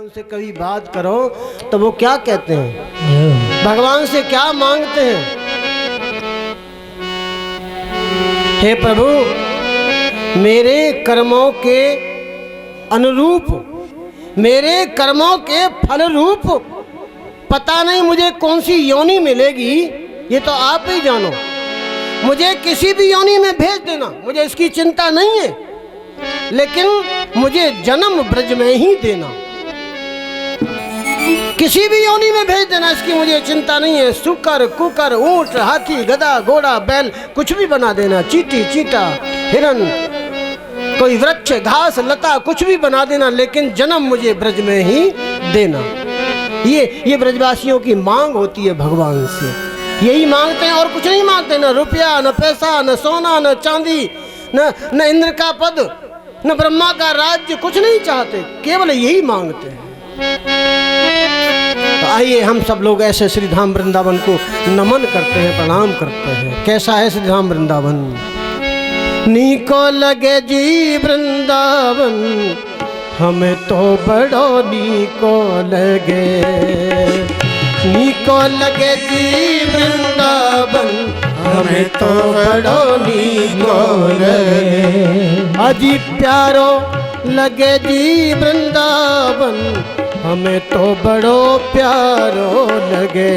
भगवान से कभी बात करो तो वो क्या कहते हैं, भगवान से क्या मांगते हैं? हे प्रभु, मेरे कर्मों के अनुरूप, मेरे कर्मों के फल रूप पता नहीं मुझे कौन सी योनि मिलेगी, ये तो आप ही जानो। मुझे किसी भी योनि में भेज देना, मुझे इसकी चिंता नहीं है, लेकिन मुझे जन्म ब्रज में ही देना। किसी भी योनि में भेज देना, इसकी मुझे चिंता नहीं है। सुकर, कुकर, ऊंट, हाथी, गधा, घोड़ा, बैल, कुछ भी बना देना। चींटी, चींटा, हिरन, कोई वृक्ष, घास, लता, कुछ भी बना देना, लेकिन जन्म मुझे ब्रज में ही देना। ये ब्रजवासियों की मांग होती है भगवान से, यही मांगते हैं और कुछ नहीं मांगते। न रुपया, न पैसा, न सोना, न चांदी, न इंद्र का पद, न ब्रह्मा का राज्य, कुछ नहीं चाहते, केवल यही मांगते हैं। तो आइए हम सब लोग ऐसे श्री धाम वृंदावन को नमन करते हैं, प्रणाम करते हैं। कैसा है श्री धाम वृंदावन? नीको लगे जी वृंदावन, हमें तो बड़ो नीको लगे। नीको लगे जी वृंदावन, हमें तो बड़ो नीको लगे। अजी प्यारो लगे जी वृंदावन, हमें तो बड़ो प्यारो लगे।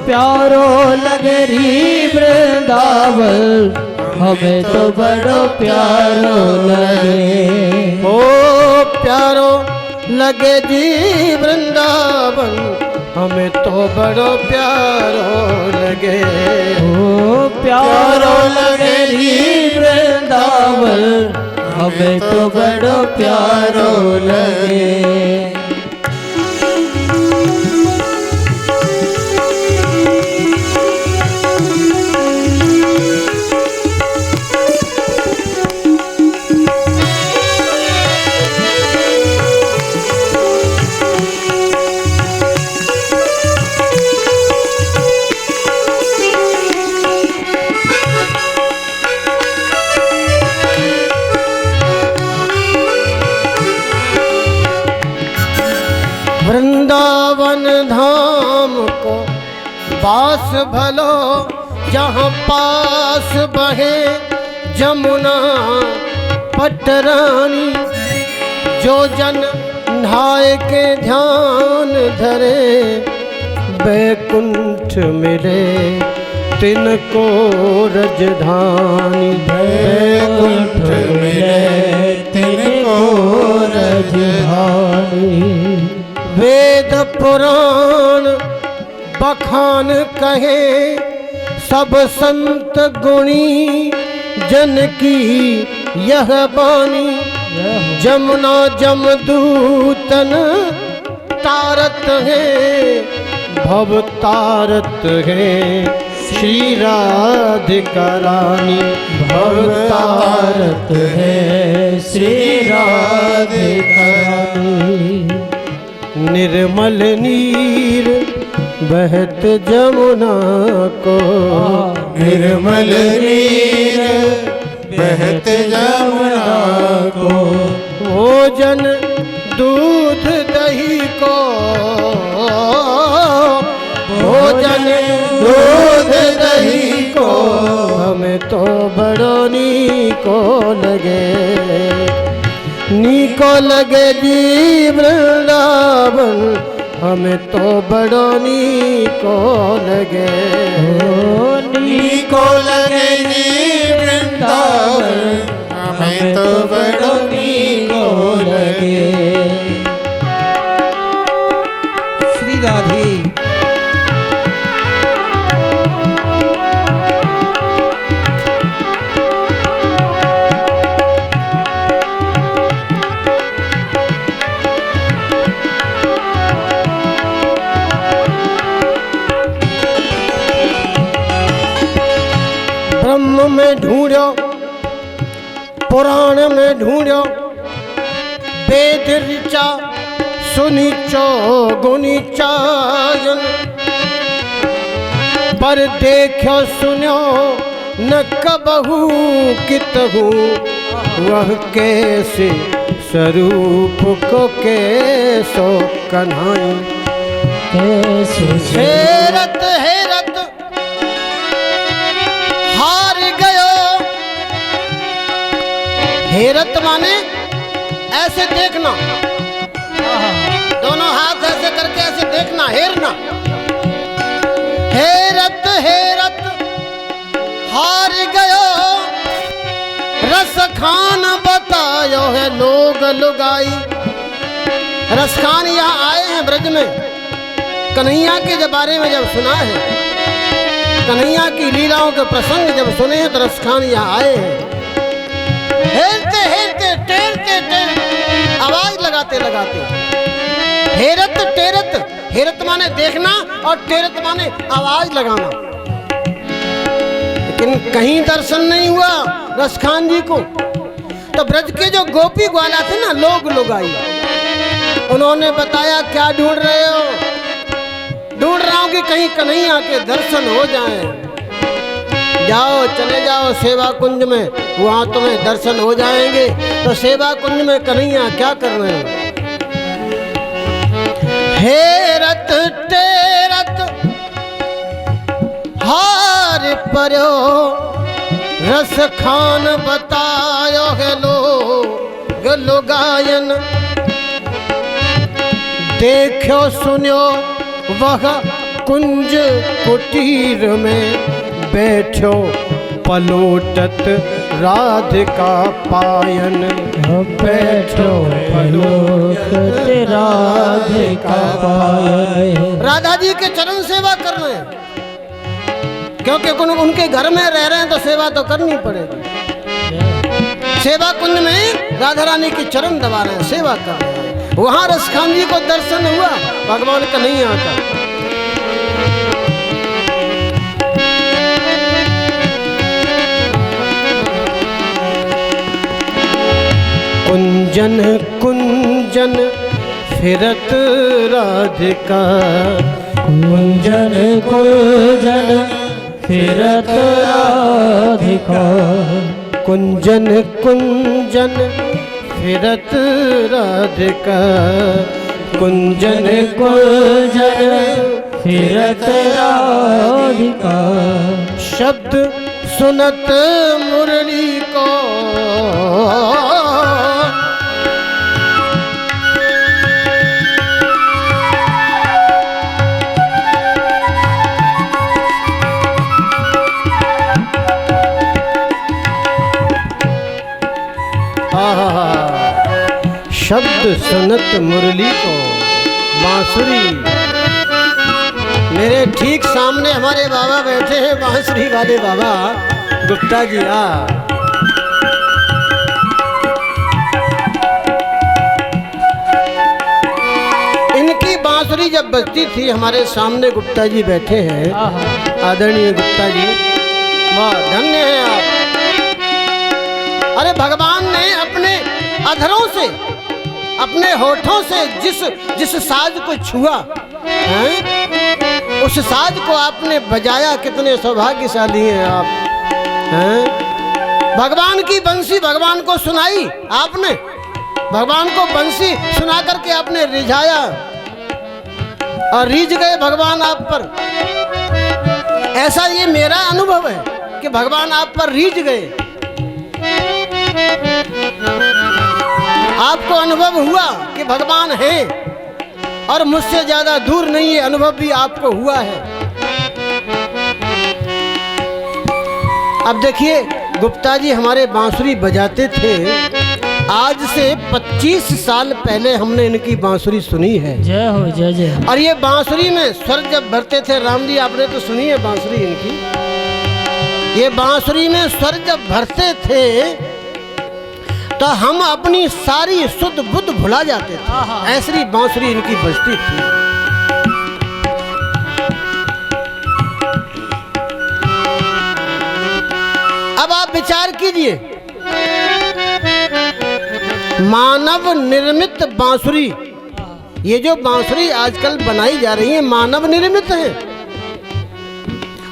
प्यारो लगे री वृंदावन, हमें तो बड़ो प्यारो लगे। ओ प्यारो लगे जी वृंदावन, हमें तो बड़ो प्यारो लगे। ओ प्यारो लगे री वृंदावन, हमें तो बड़ो प्यारो लगे। वृंदावन धाम को बास भलो, जहाँ पास बहे जमुना पटरानी। जो जन नहाय के ध्यान धरे, बैकुंठ मिले तिनको रजधानी। बैकुंठ मिले तिनको रजधानी। वेद पुराण बखान कहे, सब संत गुणी जन की यह बानी। जमुना जमदूतन तारत है, भव तारत है श्री राधिका रानी। भव तारत है श्री राधिका रानी। निर्मल नीर बहत जमुना को, निर्मल नीर बहत जमुना को। भोजन दूध दही को, भोजन दूध दही को, हमें तो बड़ो नीको लगे। नीको लगे जी वृंदावन, हमें तो बड़ो नीको लगे। नीको लगे जी वृंदावन, हमें तो बड़ो नीको लगे। श्री राधे। ब्रह्म में ढूंढो, पुराण में ढूंढो, वेद ऋचा सुनिचो गुनिचायन। पर देखो सुनो न कबहू कितहू, वह कैसे स्वरूप को कैसो कन्हाई। हेरत हेरत हार गयो। हेरत माने ऐसे देखना, दोनों हाथ ऐसे करके ऐसे देखना, हेरना। हेरत हेरत हार गयो, रस खान बतायो है लोग लुगाई। रस खान यहाँ आए हैं ब्रज में, कन्हैया के जब बारे में जब सुना है, कन्हैया की लीलाओं के प्रसंग जब सुने हैं, तो रस खान यहाँ आए हैं। हेरते हेरते टेरते टेरते आवाज लगाते लगाते, हेरत टेरत, हेरत माने देखना और टेरत माने आवाज लगाना। लेकिन कहीं दर्शन नहीं हुआ रस खान जी को। तो ब्रज के जो गोपी ग्वाला थे ना, लोग लुगाई, उन्होंने बताया क्या ढूंढ रहे हो? ढूंढ रहा हूं कि कहीं कन्हैया के दर्शन हो जाएं। जाओ, चले जाओ सेवा कुंज में, वहां तुम्हें दर्शन हो जाएंगे। तो सेवा कुंज में कन्हैया क्या कर रहे हैं? हेरत टेरत हार पर्यो, रस खान बतायो है लोग लुगायन। देखो सुन्यो वह कुंज कुटीर में, बैठो पलोटत राधिका पायन। बैठो पलोटत राधिका पायन। राधा जी के चरण सेवा कर रहे हैं, क्योंकि उनके घर में रह रहे हैं तो सेवा तो करनी पड़ेगी। सेवा कुंज में राधा रानी के चरण दबा रहे हैं, सेवा कर रहे हैं। वहां रस खान जी को दर्शन हुआ भगवान कन्हैया का। कुंजन कुंजन फिरत राधिका, कुंजन कुंजन फिरत राधिका। कुंजन कुंजन फिरत राधिका, कुंजन कुंजन फिरत राधिका। शब्द सुनत मुरली को, शब्द सुनत मुरली को बांसुरी। मेरे ठीक सामने हमारे बाबा बैठे हैं, बांसुरी वाले बाबा गुप्ता जी। इनकी बांसुरी जब बजती थी, हमारे सामने गुप्ता जी बैठे हैं, आदरणीय गुप्ता जी, वाह धन्य हैं आप। अरे भगवान ने अपने अधरों से, अपने होठों से जिस साज को छुआ हैं, उस साज को आपने बजाया। कितने सौभाग्यशाली हैं आप हैं? भगवान की बंसी भगवान को सुनाई आपने, भगवान को बंसी सुना करके आपने रिझाया और रीझ गए भगवान आप पर। ऐसा ये मेरा अनुभव है कि भगवान आप पर रीझ गए। आपको अनुभव हुआ कि भगवान है और मुझसे ज्यादा दूर नहीं है, अनुभव भी आपको हुआ है। अब देखिए गुप्ता जी हमारे बांसुरी बजाते थे। आज से 25 साल पहले हमने इनकी बांसुरी सुनी है। जय हो, जय जय। और ये बांसुरी में स्वर जब भरते थे, राम जी आपने तो सुनी है बांसुरी इनकी। ये बांसुरी में स्वर जब भरते थे तो हम अपनी सारी सुध बुध भुला जाते थे। ऐसी बांसुरी इनकी बजती थी। अब आप विचार कीजिए, मानव निर्मित बांसुरी, ये जो बांसुरी आजकल बनाई जा रही है मानव निर्मित है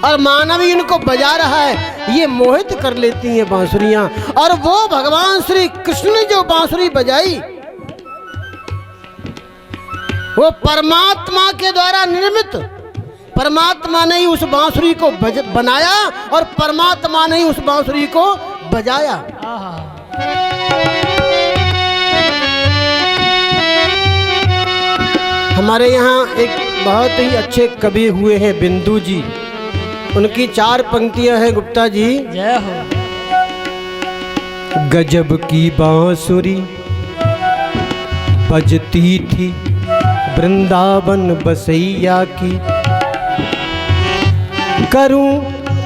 और मानव ही इनको बजा रहा है। ये मोहित कर लेती हैं बांसुरियां। और वो भगवान श्री कृष्ण ने जो बांसुरी बजाई वो परमात्मा के द्वारा निर्मित, परमात्मा ने ही उस बांसुरी को बनाया और परमात्मा ने ही उस बांसुरी को बजाया। हमारे यहाँ एक बहुत ही अच्छे कवि हुए हैं बिंदु जी, उनकी 4 पंक्तियां हैं गुप्ता जी। जय हो। गजब की बांसुरी बजती थी वृंदावन बसैया की, करूं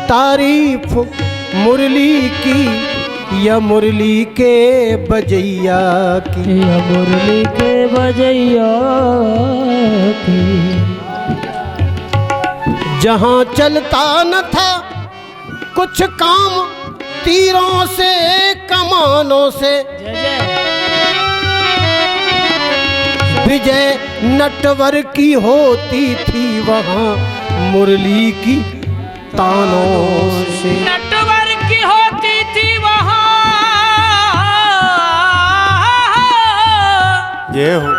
तारीफ मुरली की या मुरली के बजैया की, या मुरली के बजैया की। जहां चलता न था कुछ काम तीरों से कमानों से, विजय नटवर की होती थी वहां मुरली की तानों से। नटवर की होती थी वहाँ जय हो।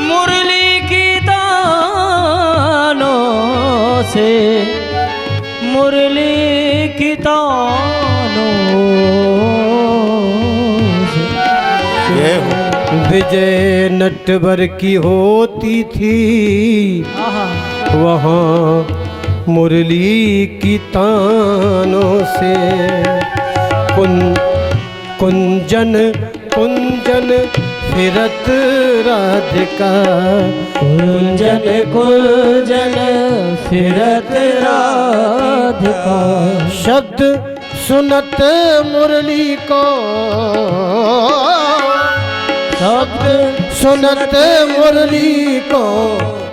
मुरली की तानों से, मुरली की तानों से। जय हो। विजय नटवर की होती थी वहाँ मुरली की तानों से। कुंजन कुंजन फिरत राधिका, कुंजन कुंजन फिरत राधिका। शब्द सुनत मुरली को, शब्द सुनत मुरली को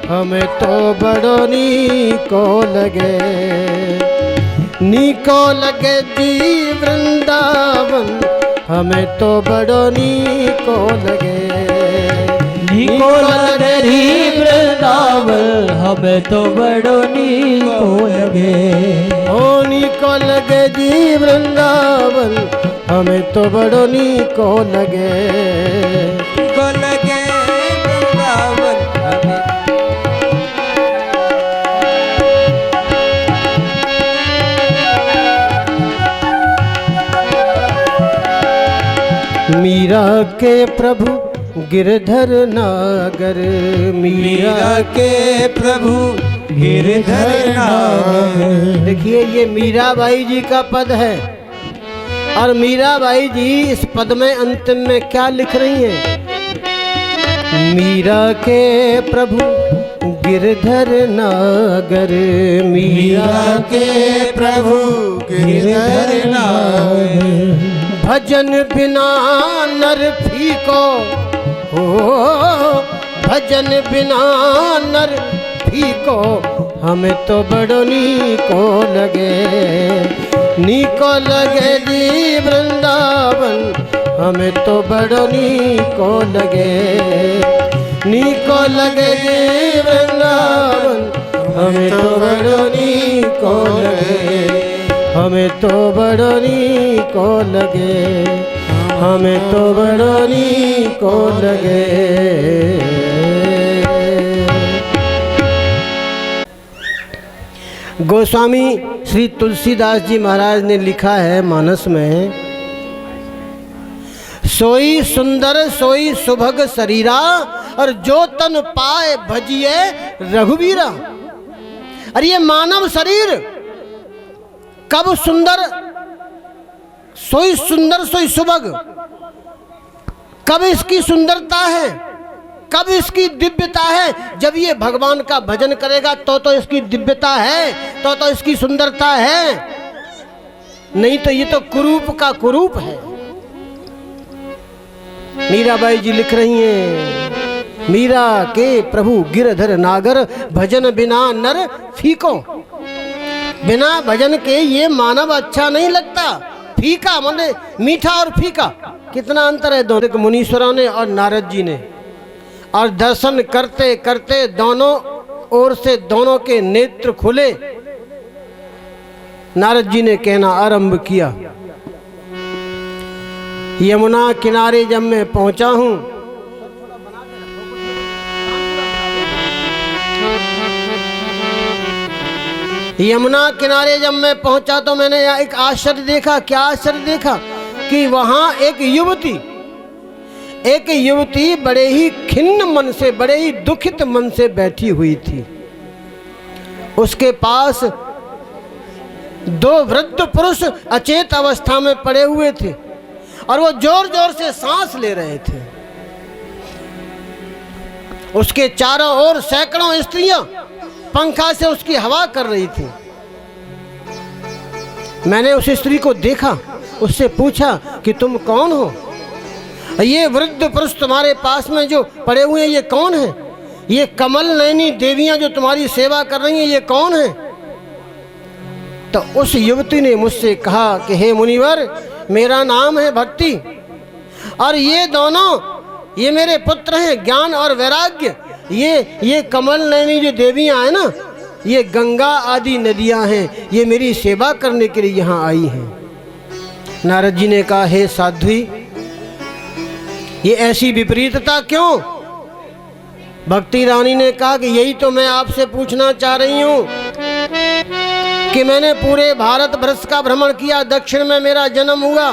हमें तो बड़ो नीको लगे, नीको लगे जी वृंदावन हमें तो बड़ो नीको लगे, नीको लगे री वृंदावन हमें तो बड़ो नीको लगे। ओ नीको लगे जी वृंदावन हमें तो बड़ो नीको लगे, नीको लगे वृंदावन हमें। मीरा के प्रभु गिरधर नागर, मीरा के प्रभु गिरधर नागर। देखिए ये मीराबाई जी का पद है और मीराबाई जी इस पद में अंतिम में क्या लिख रही हैं? मीरा के प्रभु गिरधर नागर, मीरा के प्रभु गिरधर नागर। भजन बिना नर फीको हो, भजन बिना नर फीको हमें तो बड़ो नीको लगे, नीको लगे जी वृंदावन हमें तो बड़ो नीको लगे, नीको लगे जी वृंदावन हमें तो बड़ो नीको लगे, हमें तो बड़ो नीको लगे, हमें तो बड़ो नीको लगे। गोस्वामी श्री तुलसीदास जी महाराज ने लिखा है मानस में, सोई सुंदर सोई सुभग शरीरा और जो तन पाए भजिए रघुवीरा। अरे ये मानव शरीर कब सुंदर सोई सुभग, कब इसकी सुंदरता है, कब इसकी दिव्यता है? जब ये भगवान का भजन करेगा तो इसकी दिव्यता है, तो इसकी सुंदरता है, नहीं तो ये तो कुरूप का कुरूप है। मीराबाई जी लिख रही हैं, मीरा के प्रभु गिरधर नागर, भजन बिना नर फीको। बिना भजन के ये मानव अच्छा नहीं लगता। फीका माने मीठा और फीका, कितना अंतर है दोनों। मुनीश्वरों ने और नारद जी ने, और दर्शन करते करते दोनों ओर से दोनों के नेत्र खुले। नारद जी ने कहना आरंभ किया, यमुना किनारे जब मैं पहुंचा हूं, यमुना किनारे जब मैं पहुंचा तो मैंने यहाँ एक आश्चर्य देखा। क्या आश्चर्य देखा कि वहां एक युवती बड़े ही खिन्न मन से, बड़े ही दुखित मन से बैठी हुई थी। उसके पास दो वृद्ध पुरुष अचेत अवस्था में पड़े हुए थे और वो जोर जोर से सांस ले रहे थे। उसके चारों ओर सैकड़ों स्त्रियां पंखा से उसकी हवा कर रही थी। मैंने उस स्त्री को देखा, उससे पूछा कि तुम कौन हो? ये वृद्ध पुरुष तुम्हारे पास में जो पड़े हुए हैं ये कौन है? ये कमल नयनी देवियां जो तुम्हारी सेवा कर रही हैं ये कौन है? तो उस युवती ने मुझसे कहा कि हे मुनिवर, मेरा नाम है भक्ति और ये दोनों ये मेरे पुत्र हैं ज्ञान और वैराग्य। ये कमल नयनी जो देवियां हैं ना, ये गंगा आदि नदियां हैं, ये मेरी सेवा करने के लिए यहाँ आई हैं। नारद जी ने कहा, हे साध्वी, ये ऐसी विपरीतता क्यों? भक्ति रानी ने कहा कि यही तो मैं आपसे पूछना चाह रही हूँ कि मैंने पूरे भारत वर्ष का भ्रमण किया, दक्षिण में मेरा जन्म हुआ,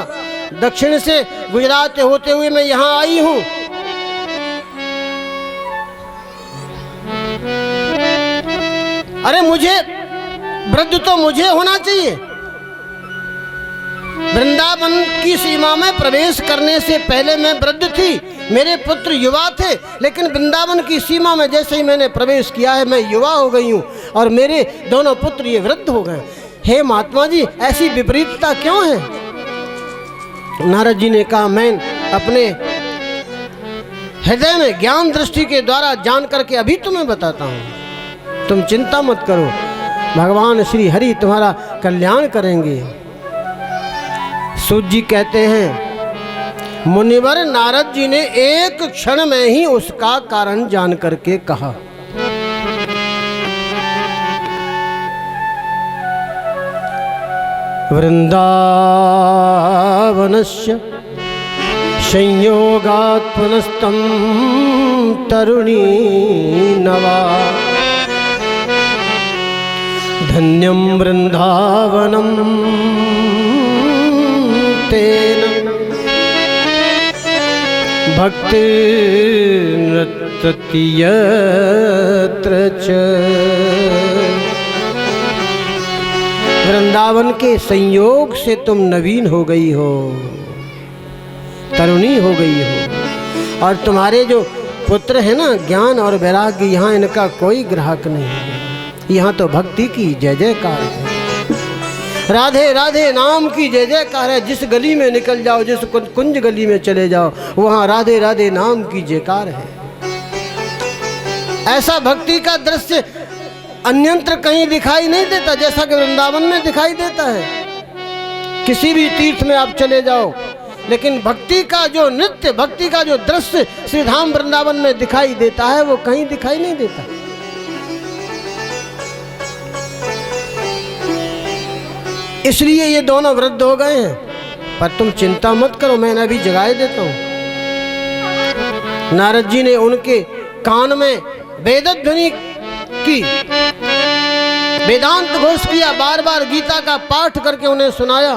दक्षिण से गुजरात होते हुए मैं यहाँ आई हूँ। अरे मुझे वृद्ध तो मुझे होना चाहिए। वृंदावन की सीमा में प्रवेश करने से पहले मैं वृद्ध थी, मेरे पुत्र युवा थे, लेकिन वृंदावन की सीमा में जैसे ही मैंने प्रवेश किया है मैं युवा हो गई हूँ और मेरे दोनों पुत्र ये वृद्ध हो गए। हे महात्मा जी, ऐसी विपरीतता क्यों है? नारद जी ने कहा, मैं अपने हृदय में ज्ञान दृष्टि के द्वारा जान करके अभी तुम्हें बताता हूँ, तुम चिंता मत करो, भगवान श्री हरि तुम्हारा कल्याण करेंगे। सूत जी कहते हैं, मुनिवर नारद जी ने एक क्षण में ही उसका कारण जान करके कहा। वृंदावनस्य संयोगात् पुनस्तं तरुणी नवा धन्यं वृंदावनं तेन भक्तिर्नृत्यति यत्र च। वृंदावन के संयोग से तुम नवीन हो गई हो, तरुणी हो गई हो, और तुम्हारे जो पुत्र है ना ज्ञान और वैराग्य, यहाँ इनका कोई ग्राहक नहीं है। यहाँ तो भक्ति की जय जयकार है, राधे राधे नाम की जय जयकार है। जिस गली में निकल जाओ, जिस कुंज गली में चले जाओ, वहाँ राधे राधे नाम की जयकार है। ऐसा भक्ति का दृश्य अन्यत्र कहीं दिखाई नहीं देता जैसा कि वृंदावन में दिखाई देता है। किसी भी तीर्थ में आप चले जाओ, लेकिन भक्ति का जो नृत्य, भक्ति का जो दृश्य श्री धाम वृंदावन में दिखाई देता है वो कहीं दिखाई नहीं देता। इसलिए ये दोनों वृद्ध हो गए हैं, पर तुम चिंता मत करो, मैं अभी जगाए देता हूं। नारद जी ने उनके कान में वेदध्वनि की, वेदांत घोष किया, बार बार गीता का पाठ करके उन्हें सुनाया,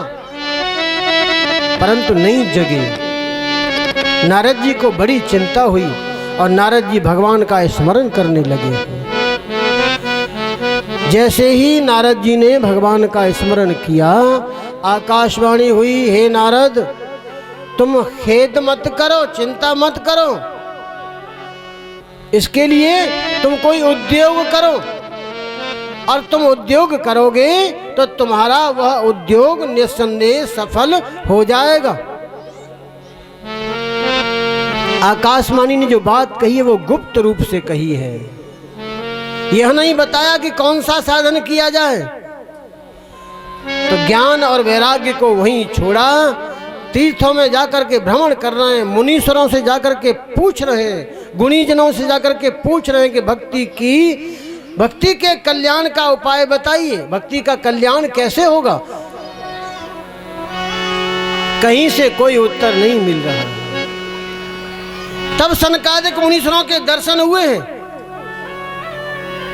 परंतु नहीं जगे। नारद जी को बड़ी चिंता हुई और नारद जी भगवान का स्मरण करने लगे। जैसे ही नारद जी ने भगवान का स्मरण किया, आकाशवाणी हुई, हे नारद, तुम खेद मत करो, चिंता मत करो, इसके लिए तुम कोई उद्योग करो, और तुम उद्योग करोगे तो तुम्हारा वह उद्योग निस्संदेह सफल हो जाएगा। आकाशवाणी ने जो बात कही है वो गुप्त रूप से कही है, यह नहीं बताया कि कौन सा साधन किया जाए। तो ज्ञान और वैराग्य को वहीं छोड़ा, तीर्थों में जाकर के भ्रमण कर रहे हैं, मुनीश्वरों से जाकर के पूछ रहे हैं, गुणीजनों से जाकर के पूछ रहे हैं कि भक्ति के कल्याण का उपाय बताइए, भक्ति का कल्याण कैसे होगा। कहीं से कोई उत्तर नहीं मिल रहा। तब सनकादिक मुनीश्वरों के दर्शन हुए हैं।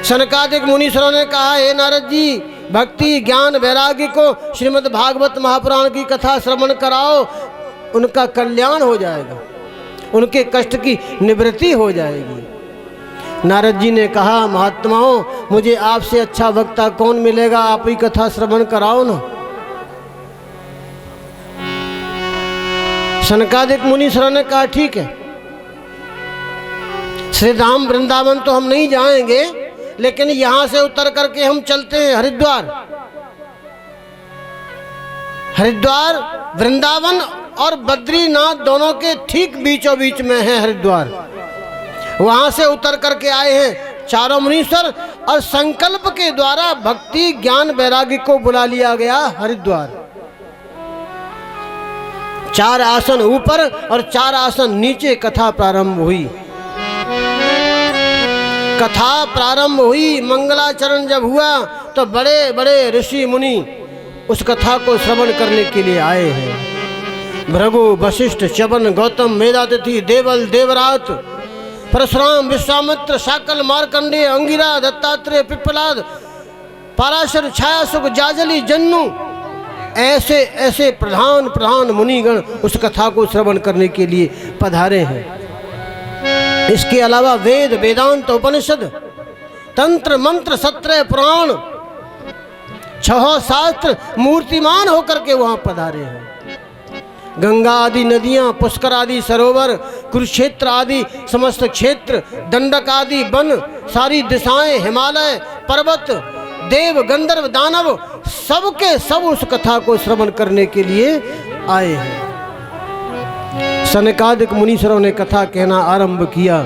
सनकादिक मुनीश्वरों ने कहा, हे नारद जी, भक्ति ज्ञान वैराग्य को श्रीमद् भागवत महापुराण की कथा श्रवण कराओ, उनका कल्याण हो जाएगा, उनके कष्ट की निवृत्ति हो जाएगी। नारद जी ने कहा, महात्माओं मुझे आपसे अच्छा वक्ता कौन मिलेगा, आप ही कथा श्रवण कराओ ना। सनकादिक मुनीश्वर ने कहा, ठीक है, श्री धाम वृंदावन तो हम नहीं जाएंगे, लेकिन यहां से उतर करके हम चलते हैं हरिद्वार। हरिद्वार वृंदावन और बद्रीनाथ दोनों के ठीक बीचों बीच में है हरिद्वार। वहां से उतर करके आए हैं चारों मुनीश्वर और संकल्प के द्वारा भक्ति ज्ञान वैराग्य को बुला लिया गया हरिद्वार। 4 आसन ऊपर और 4 आसन नीचे कथा प्रारंभ हुई। कथा प्रारंभ हुई, मंगलाचरण जब हुआ तो बड़े बड़े ऋषि मुनि उस कथा को श्रवण करने के लिए आए हैं। भृगु वशिष्ठ च्यवन गौतम मेधातिथि देवल देवरात परशुराम विश्वामित्र शाकल मार्कंडेय अंगिरा दत्तात्रेय पिप्पलाद पाराशर छायासुख जाजली जन्नु, ऐसे ऐसे प्रधान प्रधान मुनिगण उस कथा को श्रवण करने के लिए पधारे हैं। इसके अलावा वेद वेदांत उपनिषद तंत्र मंत्र सत्रह पुराण 6 शास्त्र मूर्तिमान होकर के वहां पधारे हैं। गंगा आदि नदियां, पुष्कर आदि सरोवर, कुरुक्षेत्र आदि समस्त क्षेत्र, दंडक आदि वन, सारी दिशाएं, हिमालय पर्वत, देव गंधर्व दानव सबके सब उस कथा को श्रवण करने के लिए आए हैं। सनकादिक मुनीश्वरों ने कथा कहना आरंभ किया।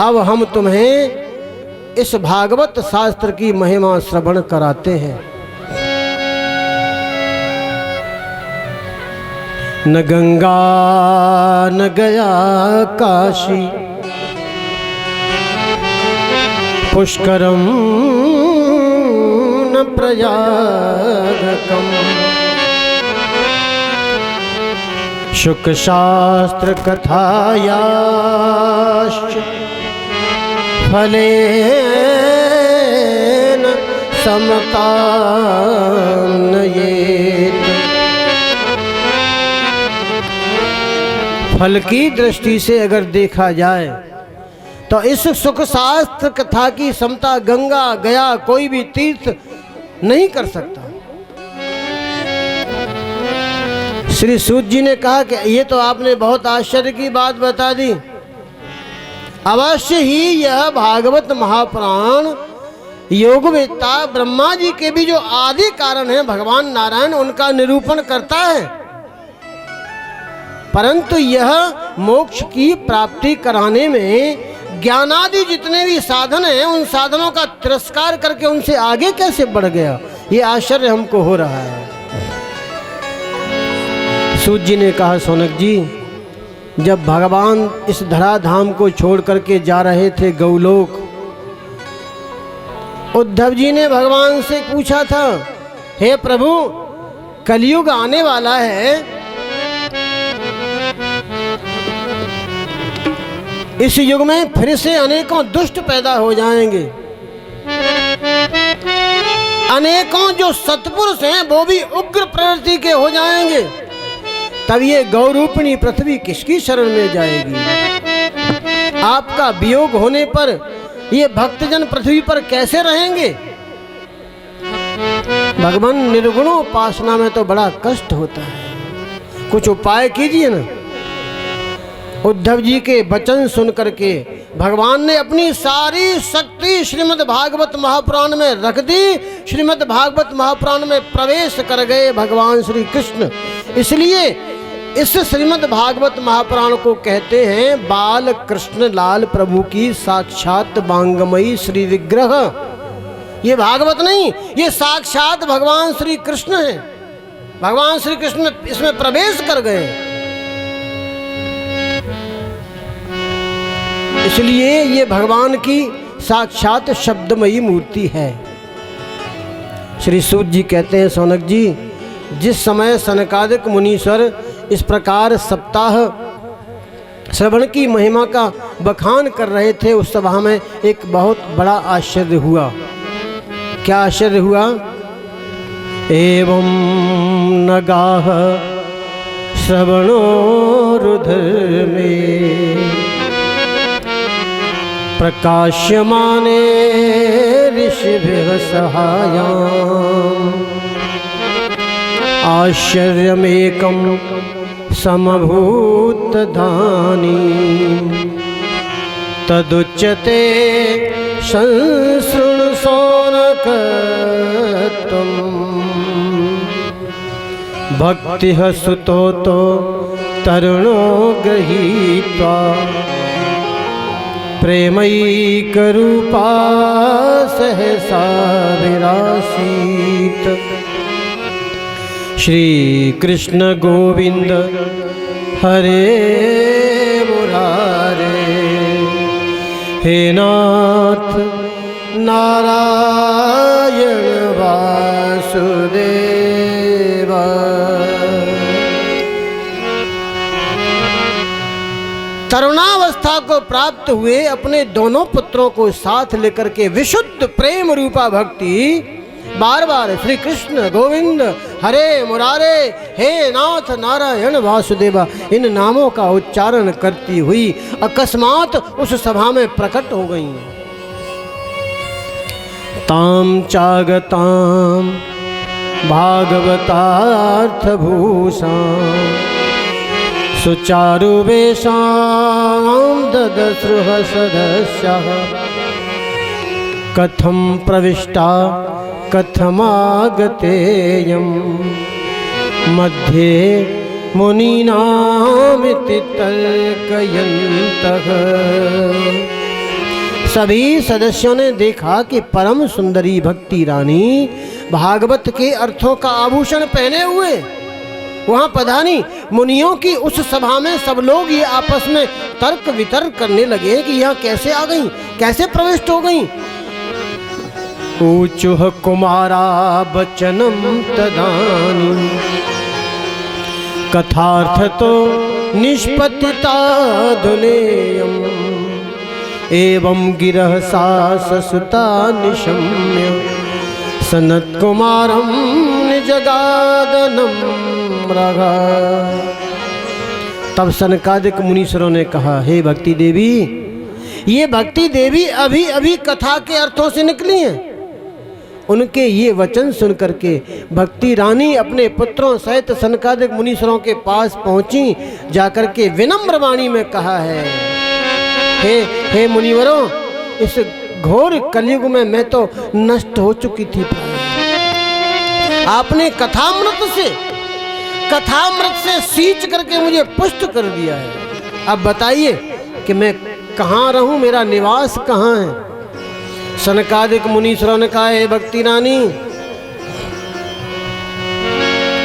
अब हम तुम्हें इस भागवत शास्त्र की महिमा श्रवण कराते हैं। न गंगा न गया काशी पुष्करम न प्रयागकम शुक शास्त्र कथायाश्च फलेन समता नयेत। फल की दृष्टि से अगर देखा जाए तो इस सुख शास्त्र कथा की समता गंगा गया कोई भी तीर्थ नहीं कर सकता। श्री सूत जी ने कहा कि ये तो आपने बहुत आश्चर्य की बात बता दी। अवश्य ही यह भागवत महापुराण योगवेत्ता ब्रह्मा जी के भी जो आदि कारण है भगवान नारायण उनका निरूपण करता है, परंतु यह मोक्ष की प्राप्ति कराने में ज्ञानादि जितने भी साधन हैं उन साधनों का तिरस्कार करके उनसे आगे कैसे बढ़ गया, ये आश्चर्य हमको हो रहा है। सूत जी ने कहा, सोनक जी, जब भगवान इस धराधाम को छोड़ करके जा रहे थे गौलोक, उद्धव जी ने भगवान से पूछा था, हे प्रभु कलयुग आने वाला है, इस युग में फिर से अनेकों दुष्ट पैदा हो जाएंगे, अनेकों जो सत्पुरुष हैं वो भी उग्र प्रवृत्ति के हो जाएंगे, तब ये गौरूपिणी पृथ्वी किसकी शरण में जाएगी? आपका वियोग होने पर ये भक्तजन पृथ्वी पर कैसे रहेंगे? भगवान निर्गुणोपासना में तो बड़ा कष्ट होता है, कुछ उपाय कीजिए ना। उद्धव जी के वचन सुन करके भगवान ने अपनी सारी शक्ति श्रीमद् भागवत महापुराण में रख दी। श्रीमद् भागवत महापुराण में प्रवेश कर गए भगवान श्री कृष्ण। इसलिए इस श्रीमद् भागवत महापुराण को कहते हैं बाल कृष्ण लाल प्रभु की साक्षात वांगमयी श्री विग्रह। ये भागवत नहीं, ये साक्षात भगवान श्री कृष्ण है। भगवान श्री कृष्ण इसमें प्रवेश कर गए, इसलिए ये भगवान की साक्षात शब्दमयी मूर्ति है। श्री सूत जी कहते हैं, सौनक जी, जिस समय सनकादिक मुनीश्वर इस प्रकार सप्ताह श्रवण की महिमा का बखान कर रहे थे, उस सभा में एक बहुत बड़ा आश्चर्य हुआ। क्या आश्चर्य हुआ? एवं नगाह श्रवणो रुधिर में प्रकाश्यमाने ऋषिभिः सहायाम् आश्चर्यमेकं समभूतधानी तदुच्यते संसृणु शौनक त्वम् भक्तिः सुतो तो तरुणो गृहीत्वा प्रेमैकरूपा सहसा विरासीत। श्री कृष्ण गोविंद हरे मुरारे हे नाथ नारायण वासुदेव। तरुणावस्था को प्राप्त हुए अपने दोनों पुत्रों को साथ लेकर के विशुद्ध प्रेम रूपा भक्ति बार बार श्री कृष्ण गोविंद हरे मुरारे हे नाथ नारायण वासुदेवा इन नामों का उच्चारण करती हुई अकस्मात उस सभा में प्रकट हो गई। ताम चागताम भागवतार्थ भूषाम सुचारु वेशाम ददसृह सदस्यः कथम प्रविष्टा कथमागतेयं मध्ये मुनीनामिति तर्कयन्तः। सभी सदस्यों ने देखा कि परम सुंदरी भक्ति रानी भागवत के अर्थों का आभूषण पहने हुए वहां पधारी। मुनियों की उस सभा में सब लोग ये आपस में तर्क वितर्क करने लगे कि यहाँ कैसे आ गई, कैसे प्रविष्ट हो गई। ऊचुः कुमारा बचनम तदानी कथार्थ तो निष्पत्तिताधुनेयम् एवं गिरह साससुता निशम्य सनत कुमारम निजगादनम रगा। तब सनकादिक मुनीश्वरों ने कहा, हे भक्ति देवी, ये भक्ति देवी अभी अभी कथा के अर्थों से निकली हैं। उनके ये वचन सुन करके भक्ति रानी अपने पुत्रों सहित सनकादिक मुनीश्वरों के पास पहुंची। जाकर के विनम्र वाणी में कहा है, हे मुनिवरों, इस घोर कलयुग में मैं तो नष्ट हो चुकी थी। आपने कथामृत से सींच करके मुझे पुष्ट कर दिया है। अब बताइए कि मैं कहाँ रहूं, मेरा निवास कहाँ है। सनकादिक मुनीश्वरों ने कहा, हे भक्ति रानी,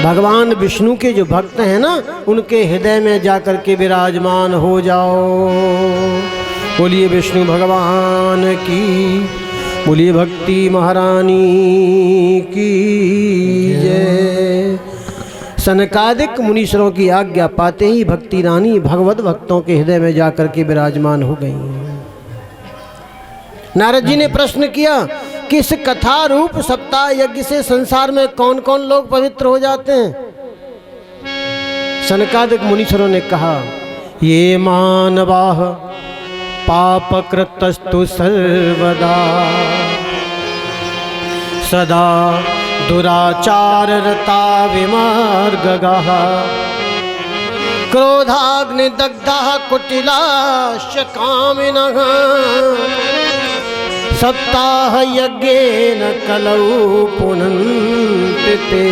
भगवान विष्णु के जो भक्त हैं ना, उनके हृदय में जाकर के विराजमान हो जाओ। बोलिए विष्णु भगवान की, बोलिए भक्ति महारानी की जय। सनकादिक मुनीश्वरों की आज्ञा पाते ही भक्ति रानी भगवत भक्तों के हृदय में जाकर के विराजमान हो गई। नारद जी ने प्रश्न किया कि इस कथा रूप सप्ताह यज्ञ से संसार में कौन कौन लोग पवित्र हो जाते हैं। सनकादिक मुनीश्वरों ने कहा, ये मानवाः पापकृतस्तु सर्वदा सदा दुराचाररता विमार्गगाः क्रोधाग्निदग्धाः कुटिलाश्च कामिनः सप्ताह यज्ञेन कलौ पुनन्ति ते।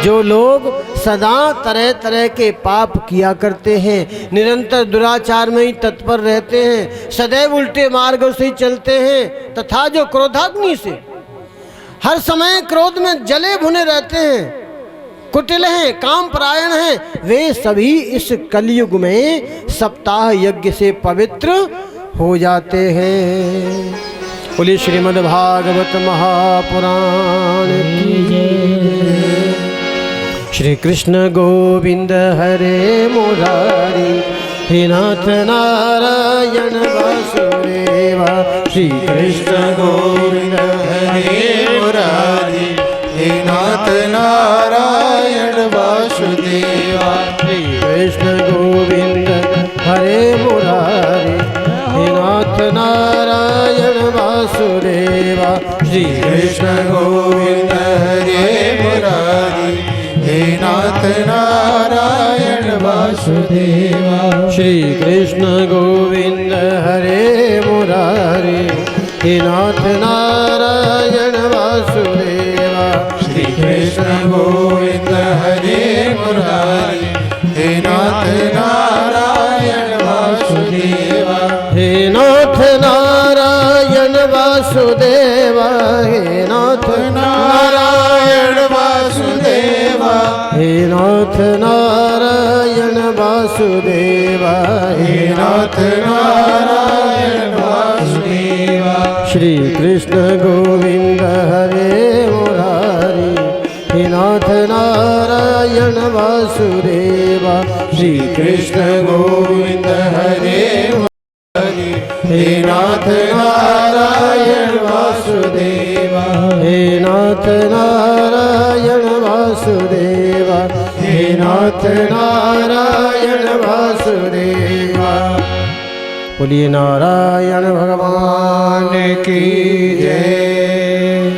जो लोग सदा तरह तरह के पाप किया करते हैं, निरंतर दुराचार में ही तत्पर रहते हैं, सदैव उल्टे मार्गों से चलते हैं, तथा जो क्रोधाग्नि से हर समय क्रोध में जले भुने रहते हैं, कुटिल हैं, काम परायण हैं, वे सभी इस कलयुग में सप्ताह यज्ञ से पवित्र हो जाते हैं। बोलिए श्रीमद् भागवत महापुराण की जय। श्री कृष्ण गोविंद हरे मुरारी हे नाथ नारायण वासुदेवा। श्री कृष्ण गोविंद हरे मुरारी नाथ नारायण वासुदेवा श्री कृष्ण गोविंद हरे मुरारी हे नाथ नारायण वासुदेवा श्री कृष्ण गोविंद हरे मुरारी हे नाथ नारायण वासुदेवा श्री कृष्ण गोविंद हरे मुरारी हे नाथ नारायण वासुदेवा हे नाथ नारायण वासुदेवा हे नाथ नारायण वासुदेवा हे नाथ नारायण वासुदेवा हे नाथ नारायण वासुदेवा श्री कृष्ण गोविंद हरे मुरारी हे नाथ नारायण वासुदेवा श्री कृष्ण गोविंद हरे मुरारी हे नाथ नारायण वासुदेवा हे नाथ नारायण वासुदेवा हे नाथ नारायण वासुदेवा बोलिए नारायण भगवान की जय।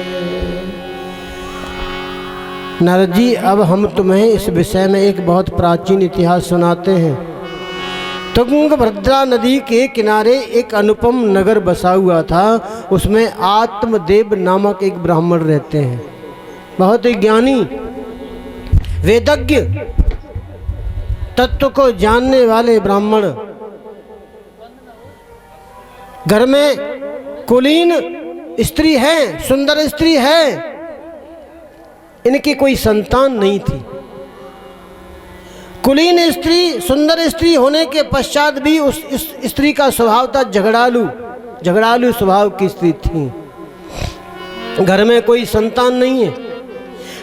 नारद जी, अब हम तुम्हें इस विषय में एक बहुत प्राचीन इतिहास सुनाते हैं। तुंगभद्रा नदी के किनारे एक अनुपम नगर बसा हुआ था। उसमें आत्मदेव नामक एक ब्राह्मण रहते हैं, बहुत ही ज्ञानी, वेदज्ञ, तत्व को जानने वाले ब्राह्मण। घर में कुलीन स्त्री है, सुंदर स्त्री है, इनकी कोई संतान नहीं थी। कुलीन स्त्री, सुंदर स्त्री होने के पश्चात भी उस स्त्री का स्वभाव था झगड़ालू स्वभाव की स्त्री थी। घर में कोई संतान नहीं है,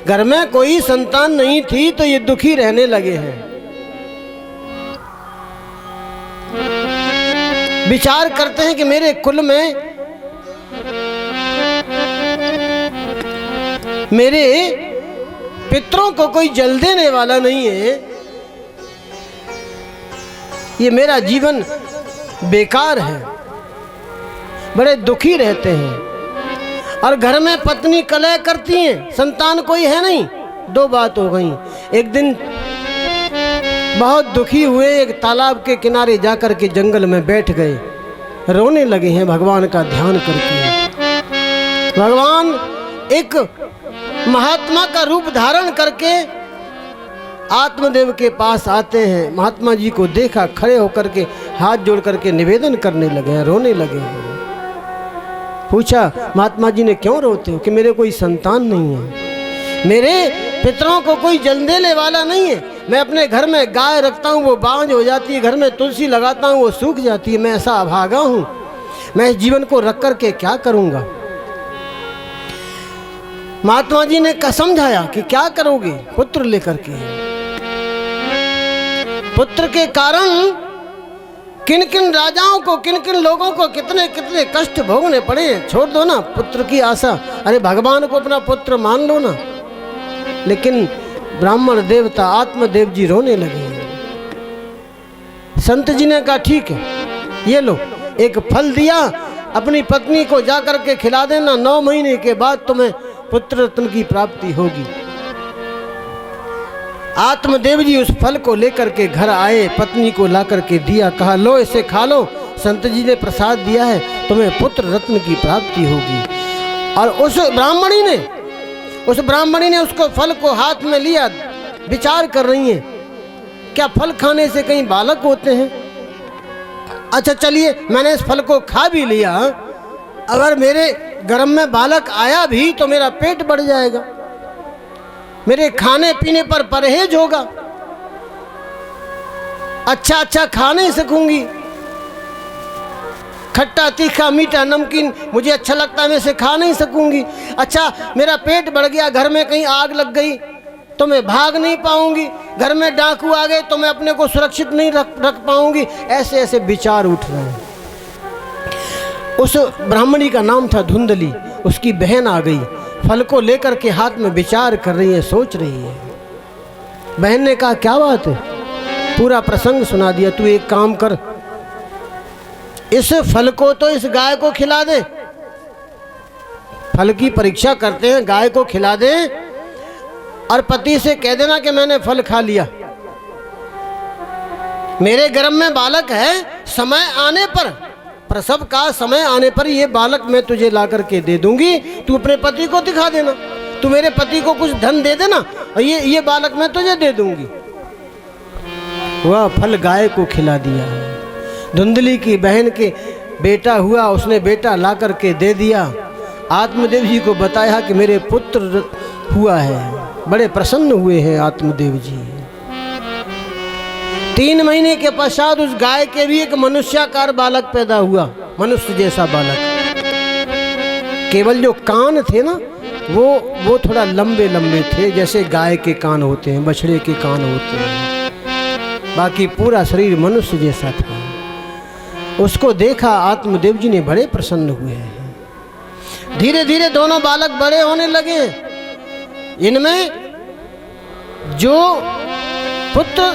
घर में कोई संतान नहीं थी तो ये दुखी रहने लगे हैं। विचार करते हैं कि मेरे कुल में, मेरे पितरों को कोई जल देने वाला नहीं है, ये मेरा जीवन बेकार है। बड़े दुखी रहते हैं। और घर में पत्नी कलह करती हैं, संतान कोई है नहीं। दो बात हो गई। एक दिन बहुत दुखी हुए, एक तालाब के किनारे जाकर के जंगल में बैठ गए, रोने लगे हैं भगवान का ध्यान करके। भगवान एक महात्मा का रूप धारण करके आत्मदेव के पास आते हैं। महात्मा जी को देखा, खड़े होकर के हाथ जोड़ करके निवेदन करने लगे हैं, रोने लगे हैं। पूछा, महात्मा जी ने क्यों रोते हो? कि मेरे कोई संतान नहीं है, मेरे पितरों को कोई जल देने वाला नहीं है। मैं अपने घर में गाय रखता हूँ, वो बांझ हो जाती है, घर में तुलसी लगाता हूँ, वो सूख जाती है। मैं ऐसा अभागा हूँ, मैं इस जीवन को रख करके क्या करूँगा? महात्मा जी ने समझाया कि क्या करोगे? पुत्र लेकर के। पुत्र के कारण किन किन राजाओं को, किन किन लोगों को कितने कितने कष्ट भोगने पड़े। छोड़ दो ना पुत्र की आशा, अरे भगवान को अपना पुत्र मान लो ना। लेकिन ब्राह्मण देवता आत्मदेव जी रोने लगे। संत जी ने कहा, ठीक है, ये लो, एक फल दिया, अपनी पत्नी को जाकर के खिला देना, 9 महीने के बाद तुम्हें पुत्र रत्न की प्राप्ति होगी। आत्मदेव जी उस फल को लेकर के घर आए, पत्नी को ला करके दिया, कहा, लो इसे खा लो, संत जी ने प्रसाद दिया है, तुम्हें पुत्र रत्न की प्राप्ति होगी। और उस ब्राह्मणी ने उसको फल को हाथ में लिया, विचार कर रही है, क्या फल खाने से कहीं बालक होते हैं? अच्छा चलिए, मैंने इस फल को खा भी लिया, अगर मेरे गर्भ में बालक आया भी तो मेरा पेट बढ़ जाएगा, मेरे खाने पीने पर परहेज होगा, अच्छा खा नहीं सकूंगी, खट्टा तीखा मीठा नमकीन मुझे अच्छा लगता है, मैं इसे खा नहीं सकूंगी। अच्छा मेरा पेट बढ़ गया, घर में कहीं आग लग गई तो मैं भाग नहीं पाऊंगी, घर में डाकू आ गए तो मैं अपने को सुरक्षित नहीं रख पाऊंगी। ऐसे ऐसे विचार उठ रहे हैं। उस ब्राह्मणी का नाम था धुंधली, उसकी बहन आ गई, फल को लेकर के हाथ में विचार कर रही है, सोच रही है। बहन ने कहा, क्या बात है? पूरा प्रसंग सुना दिया। तू एक काम कर, इस फल को तो इस गाय को खिला दे। फल की परीक्षा करते हैं, गाय को खिला दे और पति से कह देना कि मैंने फल खा लिया, मेरे गर्भ में बालक है, समय आने पर, प्रसव का समय आने पर ये बालक मैं तुझे ला करके दे दूंगी, तू अपने पति को दिखा देना, तू मेरे पति को कुछ धन दे देना और ये बालक मैं तुझे दे दूंगी। वह फल गाय को खिला दिया। धुंधली की बहन के बेटा हुआ, उसने बेटा ला करके दे दिया। आत्मदेव जी को बताया कि मेरे पुत्र हुआ है, बड़े प्रसन्न हुए हैं आत्मदेव जी। 3 महीने के पश्चात उस गाय के भी एक मनुष्याकार बालक पैदा हुआ, मनुष्य जैसा बालक। केवल जो कान थे ना वो थोड़ा लंबे लंबे थे, जैसे गाय के कान होते हैं, बछड़े के कान होते हैं, बाकी पूरा शरीर मनुष्य जैसा था। उसको देखा आत्मदेव जी ने, बड़े प्रसन्न हुए हैं। धीरे धीरे दोनों बालक बड़े होने लगे। इनमें जो पुत्र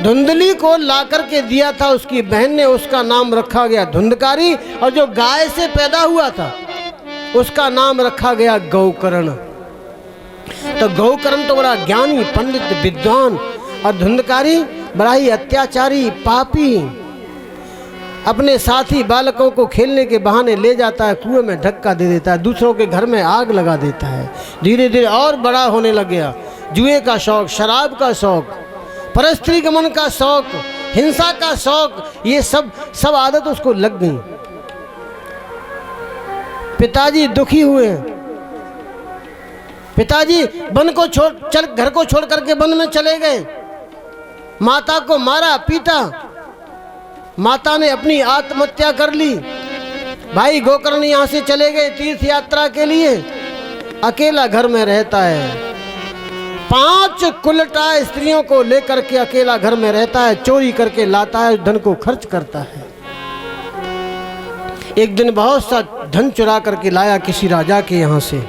धुंधली को ला करके दिया था उसकी बहन ने, उसका नाम रखा गया धुंधकारी, और जो गाय से पैदा हुआ था उसका नाम रखा गया गौकर्ण। तो गौकर्ण तो बड़ा ज्ञानी पंडित विद्वान, और धुंधकारी बड़ा ही अत्याचारी पापी। अपने साथी बालकों को खेलने के बहाने ले जाता है, कुएं में धक्का दे देता है, दूसरों के घर में आग लगा देता है। धीरे धीरे और बड़ा होने लग गया। जुए का शौक, शराब का शौक, परस्त्री गमन का शौक, हिंसा का शौक, ये सब आदत उसको लग गई। पिताजी दुखी हुए। पिताजी वन को घर को छोड़ करके वन में चले गए। माता को मारा पीटा, माता ने अपनी आत्महत्या कर ली। भाई गोकर्ण यहाँ से चले गए तीर्थ यात्रा के लिए, अकेला घर में रहता है। 5 कुलटा स्त्रियों को लेकर के अकेला घर में रहता है, चोरी करके लाता है, धन को खर्च करता है। एक दिन बहुत सा धन चुरा करके लाया किसी राजा के यहाँ से।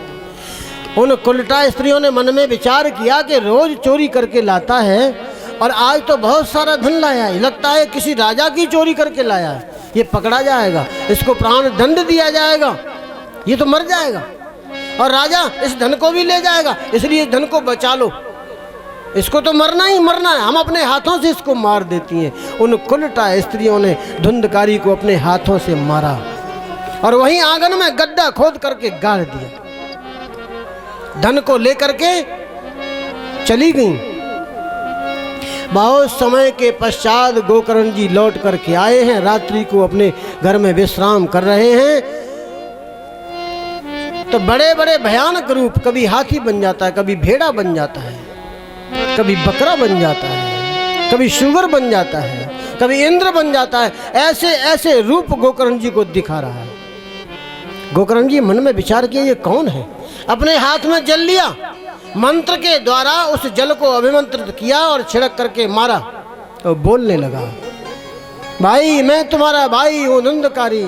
उन कुलटा स्त्रियों ने मन में विचार किया कि रोज चोरी करके लाता है और आज तो बहुत सारा धन लाया है, लगता है किसी राजा की चोरी करके लाया है, ये पकड़ा जाएगा, इसको प्राण दंड दिया जाएगा, ये तो मर जाएगा और राजा इस धन को भी ले जाएगा, इसलिए धन को बचा लो, इसको तो मरना ही मरना है, हम अपने हाथों से इसको मार देती हैं। उन कुलटा स्त्रियों ने धुंधकारी को अपने हाथों से मारा और वहीं आंगन में गड्ढा खोद करके गाड़ दिया। धन को लेकर के चली गई। बहुत समय के पश्चात गोकर्ण जी लौट करके आए हैं। रात्रि को अपने घर में विश्राम कर रहे हैं तो बड़े बड़े भयानक रूप, कभी हाथी बन जाता है, कभी भेड़ा बन जाता है, कभी बकरा बन जाता है, कभी शुगर बन जाता है, कभी इंद्र बन जाता है। ऐसे ऐसे रूप गोकर्ण जी को दिखा रहा है। गोकर्ण जी मन में विचार किया ये कौन है। अपने हाथ में जल लिया, मंत्र के द्वारा उस जल को अभिमंत्रित किया और छिड़क करके मारा तो बोलने लगा, भाई मैं तुम्हारा भाई हूँ धुंधकारी,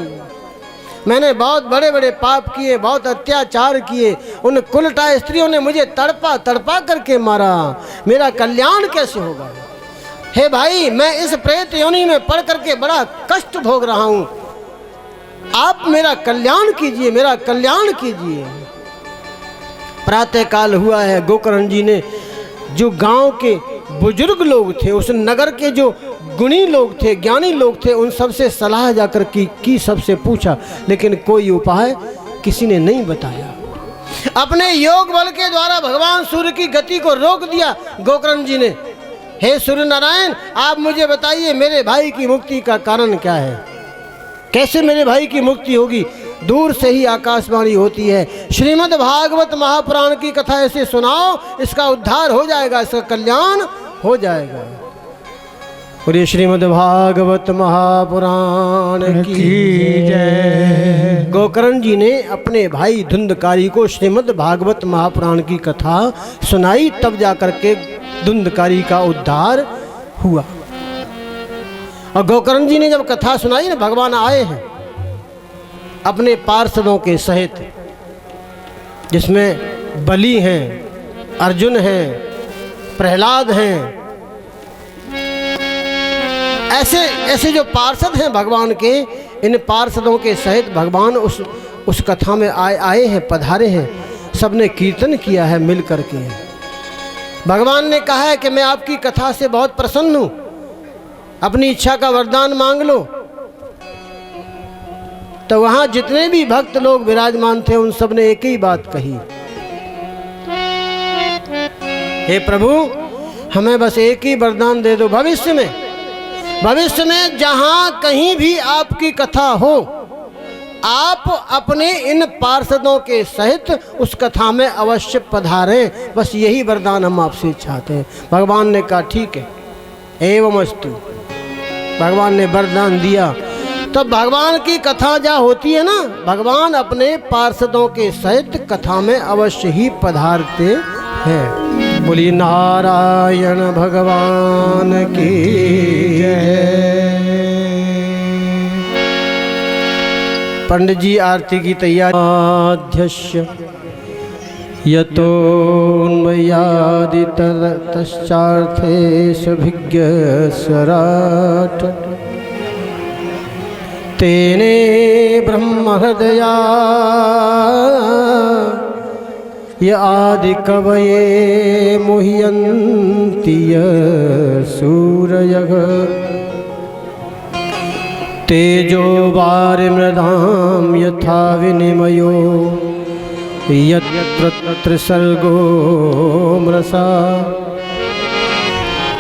मैंने बहुत बड़े बड़े पाप किए, बहुत अत्याचार किए, उन कुलटा स्त्रियों ने मुझे तड़पा तड़पा करके मारा, मेरा कल्याण कैसे होगा। हे भाई मैं इस प्रेत योनि में पड़ करके बड़ा कष्ट भोग रहा हूँ, आप मेरा कल्याण कीजिए, मेरा कल्याण कीजिए। प्रातः काल हुआ है। गोकर्ण जी ने जो गांव के बुजुर्ग लोग थे, उस नगर के जो गुणी लोग थे, ज्ञानी लोग थे, उन सबसे सलाह जाकर की सबसे पूछा, लेकिन कोई उपाय किसी ने नहीं बताया। अपने योग बल के द्वारा भगवान सूर्य की गति को रोक दिया गोकर्ण जी ने। हे सूर्य नारायण, आप मुझे बताइए मेरे भाई की मुक्ति का कारण क्या है, कैसे मेरे भाई की मुक्ति होगी। दूर से ही आकाशवाणी होती है, श्रीमद् भागवत महापुराण की कथा ऐसे सुनाओ, इसका उद्धार हो जाएगा, इसका कल्याण हो जाएगा। और ये श्रीमद् भागवत महापुराण की जय। गोकर्ण जी ने अपने भाई धुंधकारी को श्रीमद् भागवत महापुराण की कथा सुनाई, तब जाकर के धुंधकारी का उद्धार हुआ। और गोकर्ण जी ने जब कथा सुनाई ना, भगवान आए हैं अपने पार्षदों के सहित, जिसमें बलि हैं, अर्जुन हैं, प्रहलाद हैं, ऐसे ऐसे जो पार्षद हैं भगवान के, इन पार्षदों के सहित भगवान उस कथा में आए हैं, पधारे हैं। सबने कीर्तन किया है मिल करके। भगवान ने कहा है कि मैं आपकी कथा से बहुत प्रसन्न हूँ, अपनी इच्छा का वरदान मांग लो। तो वहाँ जितने भी भक्त लोग विराजमान थे उन सब ने एक ही बात कही, हे प्रभु हमें बस एक ही वरदान दे दो, भविष्य में जहाँ कहीं भी आपकी कथा हो, आप अपने इन पार्षदों के सहित उस कथा में अवश्य पधारें, बस यही वरदान हम आपसे चाहते हैं। भगवान ने कहा ठीक है, एवमस्तु। भगवान ने वरदान दिया। तब भगवान की कथा जहाँ होती है ना, भगवान अपने पार्षदों के सहित कथा में अवश्य ही पधारते हैं। बोलिए नारायण भगवान की जय। पंडित जी आरती की तैयारी। अध्यक्ष यतोन्मयादितश्चार्थे सभिज्ञ सराट तेने ब्रह्म हृदया य आदि कवये मुह्यन्ति सूरयः तेजो वारिमृदां यथा विनिमयो यत्र सर्गो मृषा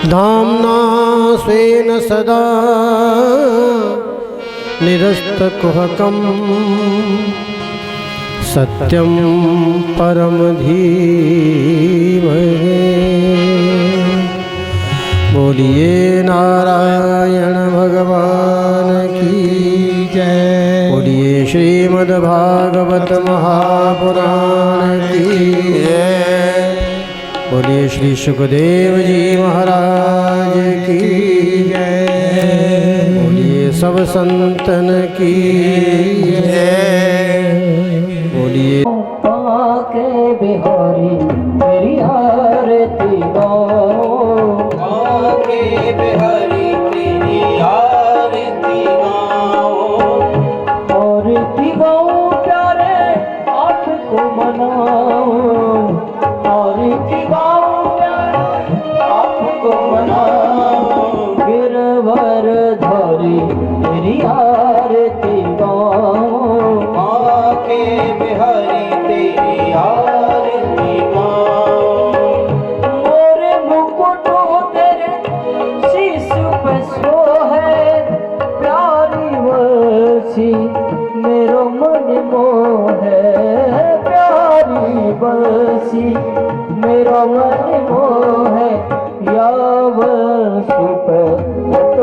धाम्ना स्वेन सदा निरस्तकुहकं सत्यं परम धीमहि। बोलिए नारायण भगवान की जय। बोलिए श्रीमद्भागवत महापुराण की जय। बोलिए श्री सुखदेव जी महाराज की जय। बोलिए सब संतन की जय। बोलिए आके बिहारी तेरी आरती गाओ, आके बिहारी तेरी आरती गाओ, आरती गाओ प्यारे आपको मनाओ, आरती गाओ प्यारे आपको मनाओ, गिरवर धारी तेरी आरती गाओ, आके बिहारी तेरी आरती गाओ, मोरे मुकुट तेरे शीश पे सोहे, प्यारी बरसी मेरो मन मोहे, प्यारी बरसी मेरो मन मोहे, याव सुप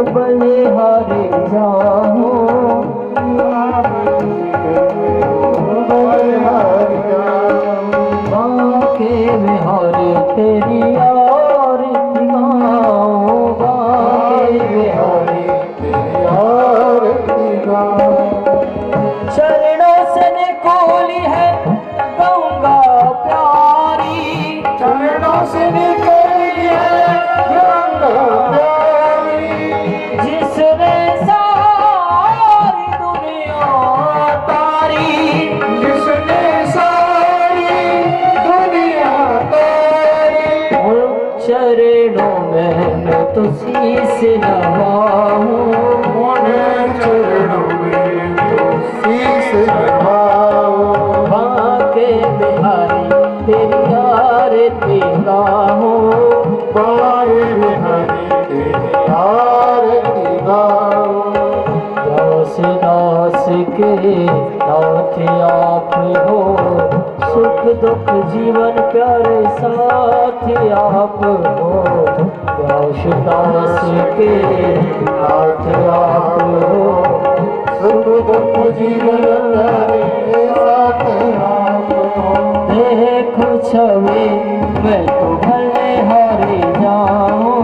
बलिहारी जाऊं, बांके बिहारी तेरी आरती गाऊं, बांके बिहारी तेरी आरती गाऊं। चरणों से निकोली है गंगा प्यारी, चरणों से निकली है गंगा प्यारी, जिसने सारी दुनिया तारी, जिसने सारी दुनिया तारी, उन चरणों में मैं तो शीश नवाऊं, उन चरणों में तो शीश नवाऊं, बांके बिहारी तेरी आरती गाऊं, बांके बिहारी तेरी आरती गाऊं, दास दास के नाथ आप हो, सुख दुख जीवन प्यारे साथ आप हो, दास दास के नाथ आप हो, सुख दुख जीवन मेरे साथ आप हो, देखो छवि मैं तो भले हारे जाऊं,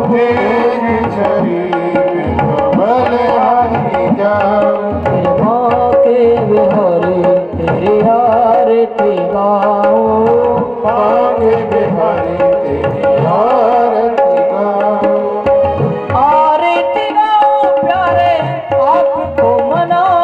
तेरी छवि में कमल हारी जाऊं, बांके बिहारी तेरी आरती गाऊं, बांके बिहारी तेरी आरती गाऊं, आरती गाऊं प्यारे आपको मनाऊं,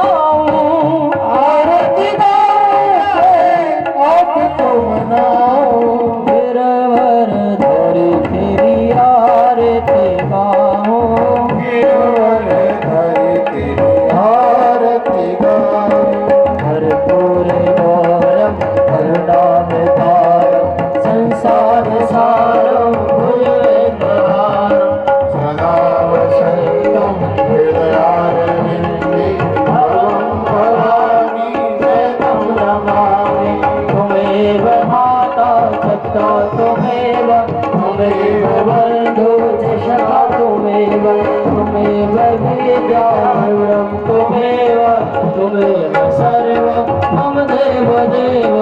त्वमेव बन्धु च सखा त्वमेव विद्यावरं त्वमेव सर्वं मम देव देव